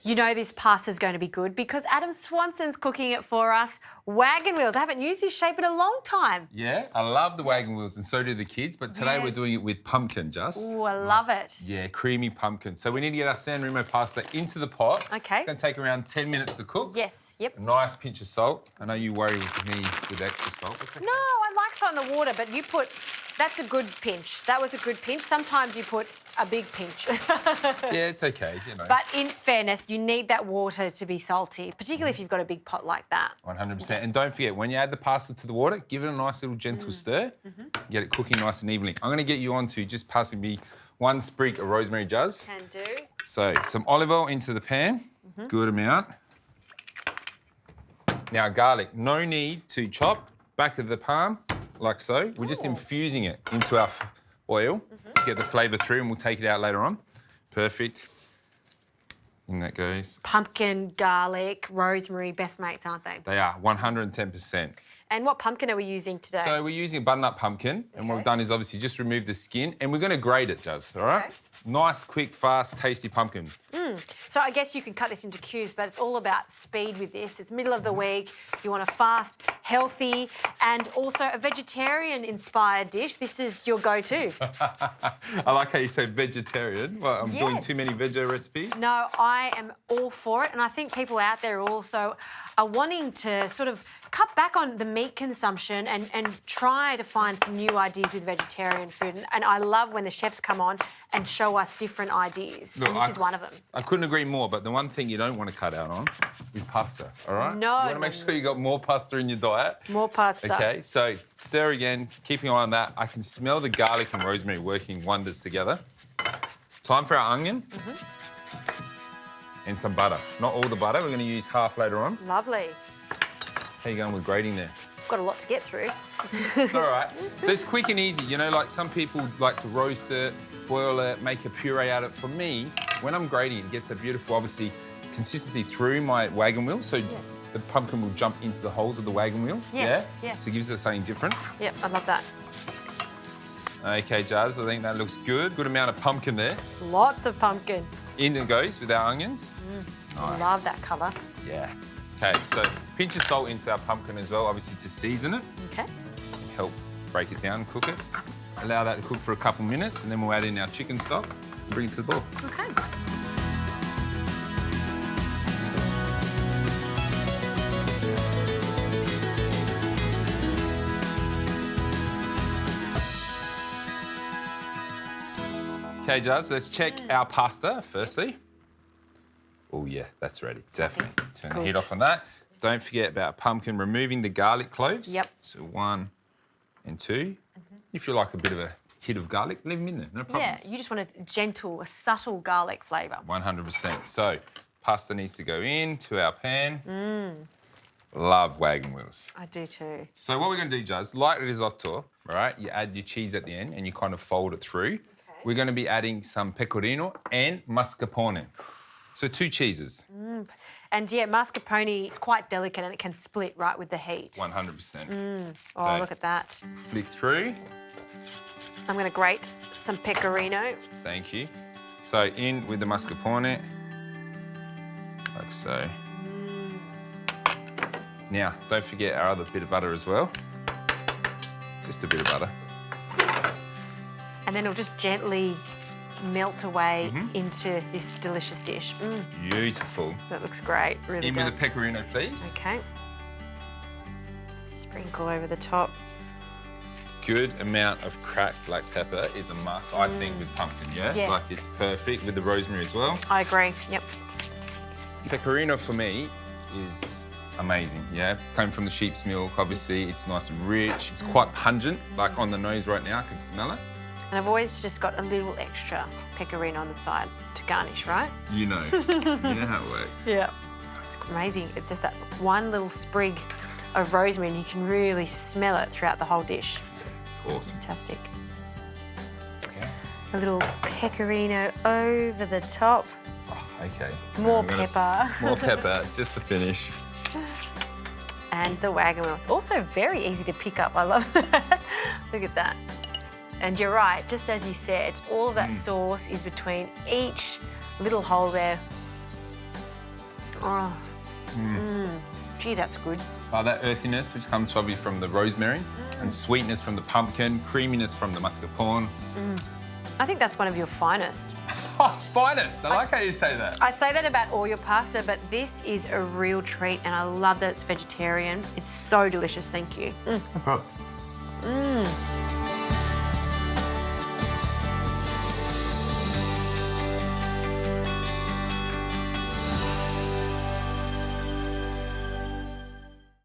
You know this pasta's going to be good because Adam Swanson's cooking it for us. Wagon wheels. I haven't used this shape in a long time. Yeah, I love the wagon wheels and so do the kids, but today we're doing it with pumpkin, Jess. Ooh, I love it. Yeah, creamy pumpkin. So we need to get our San Remo pasta into the pot. Okay. It's going to take around 10 minutes to cook. Yes, yep. A nice pinch of salt. I know you worry with me with extra salt. That's okay. No, I like it on the water, but you put... That's a good pinch. That was a good pinch. Sometimes you put a big pinch. Yeah, it's okay, you know. But in fairness, you need that water to be salty, particularly if you've got a big pot like that. 100%. And don't forget, when you add the pasta to the water, give it a nice little gentle stir. Get it cooking nice and evenly. I'm going to get you on to just passing me 1 sprig of rosemary, Juz. Can do. So some olive oil into the pan, good amount. Now garlic, no need to chop, back of the palm, like so. We're just infusing it into our oil to get the flavour through, and we'll take it out later on. Perfect. In that goes. Pumpkin, garlic, rosemary, best mates, aren't they? They are, 110%. And what pumpkin are we using today? So we're using a butternut pumpkin, and what we've done is obviously just remove the skin, and we're going to grate it, Juz, all right? Okay. Nice, quick, fast, tasty pumpkin. So I guess you can cut this into cubes, but it's all about speed with this. It's middle of the week. You want a fast, healthy, and also a vegetarian-inspired dish. This is your go-to. I like how you say vegetarian. Well, I'm doing too many veggie recipes. No, I am all for it, and I think people out there also are wanting to sort of cut back on the meat consumption and try to find some new ideas with vegetarian food. And I love when the chefs come on and show us different ideas. Look, and this is one of them. I couldn't agree more, but the one thing you don't want to cut out on is pasta, all right? No, You want to make sure you got more pasta in your diet. More pasta. Okay, so stir again, keeping an eye on that. I can smell the garlic and rosemary working wonders together. Time for our onion. And some butter. Not all the butter, we're going to use half later on. Lovely. How you going with grating there? Got a lot to get through. It's all right. So it's quick and easy. You know, like some people like to roast it, boil it, make a puree out of it. For me, when I'm grating, it gets a beautiful, obviously, consistency through my wagon wheel. So the pumpkin will jump into the holes of the wagon wheel. Yes, yeah? yes. So it gives it something different. Yep, I love that. Okay, Jaz, I think that looks good. Good amount of pumpkin there. Lots of pumpkin. In it goes with our onions. Nice. Love that colour. Yeah. Okay, so pinch of salt into our pumpkin as well, obviously to season it. Okay. Help break it down and cook it. Allow that to cook for a couple minutes, and then we'll add in our chicken stock and bring it to the boil. Okay. Okay, Jaz, let's check our pasta firstly. Oh, yeah, that's ready, definitely. Turn the heat off on that. Don't forget about pumpkin, removing the garlic cloves. Yep. So 1 and 2. If you like a bit of a hit of garlic, leave them in there, no problems. Yeah, you just want a gentle, a subtle garlic flavour. 100%. So pasta needs to go into our pan. Love wagon wheels. I do too. So what we're going to do, Jaz, like risotto, all right? You add your cheese at the end and you kind of fold it through. We're going to be adding some pecorino and mascarpone. So 2 cheeses. And yeah, mascarpone is quite delicate and it can split right with the heat. 100%. Oh, Okay. look at that. Flick through. I'm going to grate some pecorino. Thank you. So in with the mascarpone, like so. Now, don't forget our other bit of butter as well. Just a bit of butter. And then it'll just gently melt away into this delicious dish. Beautiful. That looks great, really In does. with the pecorino, please. Okay. Sprinkle over the top. Good amount of cracked black pepper is a must, I think, with pumpkin, yeah? Yes. Like, it's perfect with the rosemary as well. I agree, yep. Pecorino, for me, is amazing, yeah? Came from the sheep's milk, obviously. It's nice and rich. It's quite pungent, like on the nose right now. I can smell it. And I've always just got a little extra pecorino on the side to garnish, right? You know. You know how it works. Yeah. It's amazing. It's just that one little sprig of rosemary and you can really smell it throughout the whole dish. It's awesome. Fantastic. Okay. A little pecorino over the top. Oh, okay. More Now I'm gonna- pepper. More pepper, just to finish. And the wagon wheel. It's also very easy to pick up. I love that. Look at that. And you're right, just as you said, all of that sauce is between each little hole there. Oh. Gee, that's good. That earthiness, which comes probably from the rosemary, and sweetness from the pumpkin, creaminess from the mascarpone. I think that's one of your finest. Oh, finest. I like how you say that. I say that about all your pasta, but this is a real treat, and I love that it's vegetarian. It's so delicious, thank you. No problems.